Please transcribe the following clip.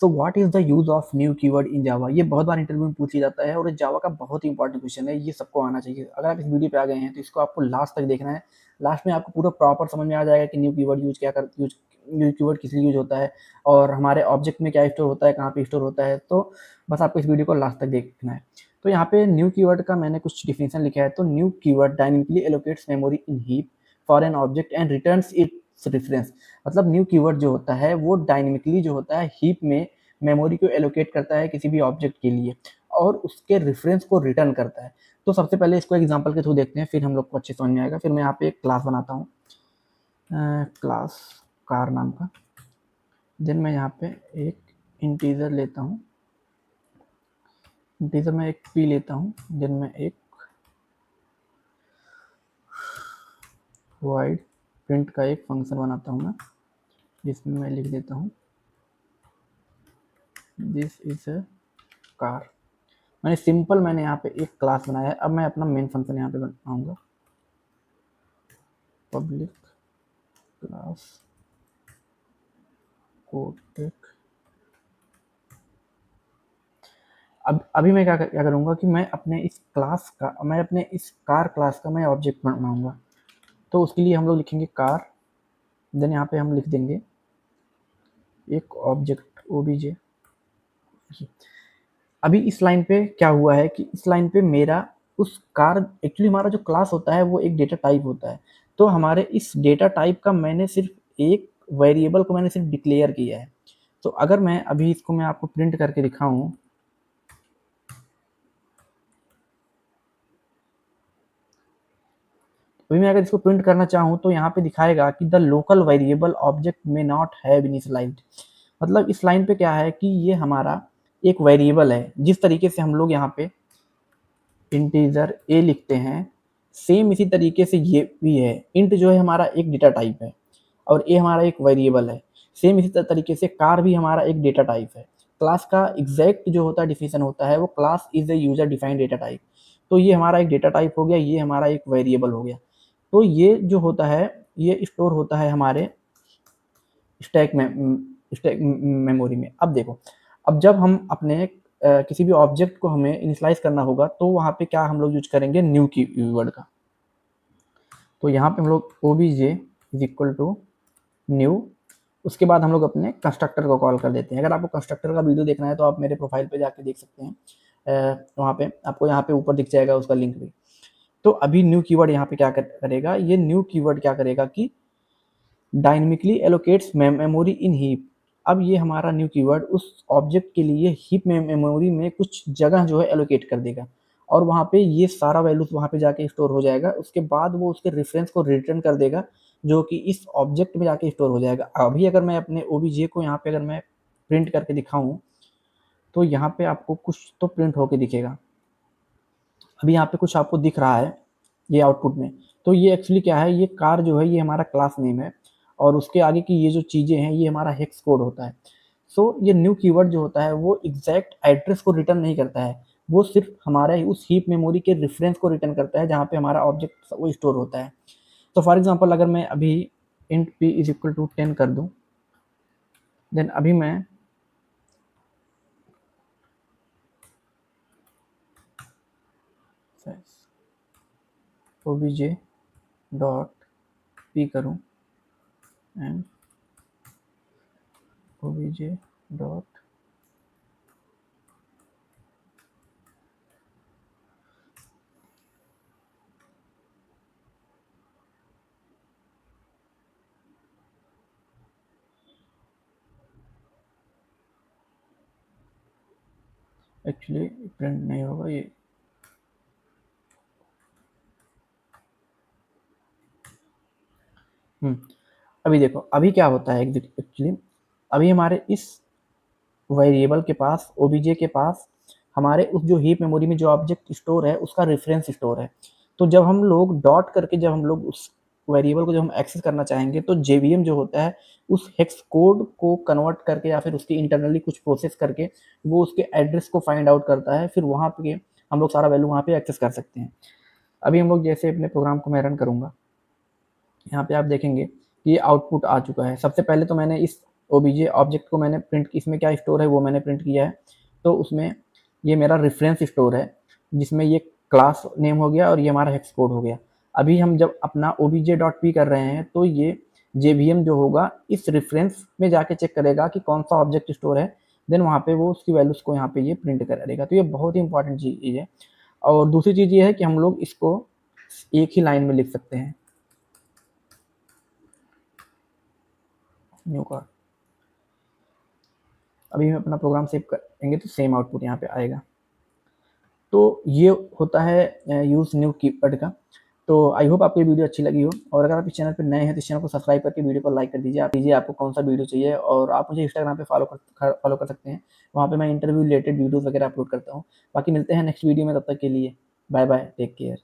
So what is the use of new keyword in Java, ये बहुत बार interview में पूछ लिया जाता है और जावा का बहुत ही इंपॉर्टेंट क्वेश्चन है, ये सबको आना चाहिए। अगर आप इस वीडियो पे आ गए हैं तो इसको आपको लास्ट तक देखना है। लास्ट में आपको पूरा प्रॉपर समझ में आ जाएगा कि न्यू कीवर्ड न्यू कीवर्ड किस लिए यूज होता है और हमारे ऑब्जेक्ट में क्या स्टोर होता है, कहाँ पे स्टोर होता है। तो बस आपको इस वीडियो को लास्ट तक देखना है। तो यहाँ पे न्यू कीवर्ड का मैंने कुछ डिफिनेशन लिखा है। तो new keyword dynamically allocates memory in heap for an object and returns it's reference. मतलब न्यू कीवर्ड जो होता है वो डायनेमिकली जो होता है हीप में मेमोरी को एलोकेट करता है किसी भी ऑब्जेक्ट के लिए और उसके रेफरेंस को रिटर्न करता है। तो सबसे पहले इसको एग्जांपल के थ्रू देखते हैं, फिर हम लोग को अच्छे समझ में आएगा। फिर मैं यहाँ पे एक क्लास बनाता हूँ, क्लास कार नाम का। देन मैं यहाँ पे एक इंटीजर लेता हूँ, इंटीजर में एक पी लेता हूँ। देन मैं एक वाइड प्रिंट का एक फंक्शन बनाता हूँ मैं, जिसमें मैं लिख देता हूँ दिस इज अ कार। मैंने यहाँ पे एक क्लास बनाया है। अब मैं अपना मेन फंक्शन यहाँ पे बनाऊंगा, पब्लिक क्लास कोटेक। अब अभी मैं क्या करूँगा कि मैं अपने इस कार क्लास का मैं ऑब्जेक्ट बनाऊंगा। तो उसके लिए हम लोग लिखेंगे कार, देन यहाँ पे हम लिख देंगे एक ऑब्जेक्ट ओबीजे। अभी इस लाइन पे क्या हुआ है कि इस लाइन पे मेरा उस कार, एक्चुअली हमारा जो क्लास होता है वो एक डेटा टाइप होता है। तो हमारे इस डेटा टाइप का मैंने सिर्फ एक वेरिएबल को मैंने सिर्फ डिक्लेयर किया है। तो अगर मैं अभी इसको मैं आपको प्रिंट करके दिखाऊं, अभी मैं अगर इसको प्रिंट करना चाहूँ तो यहाँ पे दिखाएगा कि द लोकल वेरिएबल ऑब्जेक्ट में नॉट हैव इनिशियलाइज्ड। मतलब इस लाइन पे क्या है कि ये हमारा एक वेरिएबल है। जिस तरीके से हम लोग यहाँ पे इंटीजर ए लिखते हैं, सेम इसी तरीके से ये भी है। इंट जो है हमारा एक डेटा टाइप है और ए हमारा एक वेरिएबल है। सेम इसी तरीके से कार भी हमारा एक डेटा टाइप है। क्लास का एग्जैक्ट जो होता है डिफिनेशन होता है वो class is a user defined data type. तो ये हमारा एक डेटा टाइप हो गया, ये हमारा एक वेरिएबल हो गया। तो ये जो होता है ये स्टोर होता है हमारे स्टैक मेमोरी में। अब देखो, अब जब हम अपने किसी भी ऑब्जेक्ट को हमें इनिशियलाइज करना होगा तो वहाँ पे क्या हम लोग यूज करेंगे, न्यू कीवर्ड का। तो यहाँ पे हम लोग OBJ is equal to new, उसके बाद हम लोग अपने कंस्ट्रक्टर को कॉल कर देते हैं। अगर आपको कंस्ट्रक्टर का वीडियो देखना है तो आप मेरे प्रोफाइल पे जाके देख सकते हैं, वहाँ पे आपको यहाँ पे ऊपर दिख जाएगा उसका लिंक भी। तो अभी न्यू कीवर्ड यहाँ पे क्या करेगा, ये न्यू कीवर्ड क्या करेगा कि dynamically allocates memory in heap. अब ये हमारा न्यू कीवर्ड उस ऑब्जेक्ट के लिए हीप में मेमोरी में कुछ जगह जो है एलोकेट कर देगा और वहाँ पे ये सारा वैल्यूज वहाँ पे जाके स्टोर हो जाएगा। उसके बाद वो उसके रेफरेंस को रिटर्न कर देगा जो कि इस ऑब्जेक्ट में जाके स्टोर हो जाएगा। अभी अगर मैं अपने ओबीजे को यहाँ पे अगर मैं प्रिंट करके दिखाऊं तो यहाँ पे आपको कुछ तो प्रिंट होके दिखेगा। अभी यहाँ पे कुछ आपको दिख रहा है ये आउटपुट में। तो ये एक्चुअली क्या है, ये कार जो है ये हमारा क्लास नेम है और उसके आगे की ये जो चीज़ें हैं ये हमारा हेक्स कोड होता है। सो ये न्यू कीवर्ड जो होता है वो एग्जैक्ट एड्रेस को रिटर्न नहीं करता है, वो सिर्फ हमारे उस हीप मेमोरी के रेफरेंस को रिटर्न करता है जहाँ पे हमारा ऑब्जेक्ट वो स्टोर होता है। तो फॉर एग्जाम्पल अगर मैं अभी int p is equal to 10 कर दूँ, देन अभी मैं obj डॉट p करूँ and obj dot actually print नहीं होगा ये। अभी देखो अभी क्या होता है एक्चुअली, अभी हमारे इस वेरिएबल के पास ओबीजे के पास हमारे उस जो हीप मेमोरी में जो ऑब्जेक्ट स्टोर है उसका रेफरेंस स्टोर है। तो जब हम लोग डॉट करके जब हम लोग उस वेरिएबल को जब हम एक्सेस करना चाहेंगे तो जेवीएम जो होता है उस हेक्स कोड को कन्वर्ट करके या फिर उसकी इंटरनली कुछ प्रोसेस करके वो उसके एड्रेस को फाइंड आउट करता है। फिर वहाँ पे हम लोग सारा वैल्यू वहाँ पे एक्सेस कर सकते हैं। अभी हम लोग जैसे अपने प्रोग्राम को मैं रन करूँगा, यहाँ पे आप देखेंगे कि ये आउटपुट आ चुका है। सबसे पहले तो मैंने इस ओबीजे ऑब्जेक्ट को मैंने प्रिंट, इसमें क्या स्टोर है वो मैंने प्रिंट किया है। तो उसमें ये मेरा रेफरेंस स्टोर है, जिसमें ये क्लास नेम हो गया और ये हमारा हेक्स कोड हो गया। अभी हम जब अपना obj.p कर रहे हैं तो ये जेवीएम जो होगा इस रेफरेंस में जाके चेक करेगा कि कौन सा ऑब्जेक्ट स्टोर है, देन वहाँ पे वो उसकी वैल्यूज को यहाँ पे ये प्रिंट करेगा। तो ये बहुत ही इंपॉर्टेंट चीज़ है। और दूसरी चीज़ ये है कि हम लोग इसको एक ही लाइन में लिख सकते हैं। न्यू कार्ड, अभी हम अपना प्रोग्राम सेव करेंगे तो सेम आउटपुट यहाँ पे आएगा। तो ये होता है यूज़ न्यू कीवर्ड का। तो आई होप आपको ये वीडियो अच्छी लगी हो, और अगर आप इस चैनल पर नए हैं तो इस चैनल को सब्सक्राइब करके वीडियो को लाइक कर दीजिए। आप दीजिए आपको कौन सा वीडियो चाहिए, और आप मुझे इंस्टाग्राम पे फॉलो कर सकते हैं। वहाँ पे मैं इंटरव्यू रिलेटेड वीडियोज़ वगैरह अपलोड करता हूँ। बाकी मिलते हैं नेक्स्ट वीडियो में, तब तक के लिए बाय बाय, टेक केयर।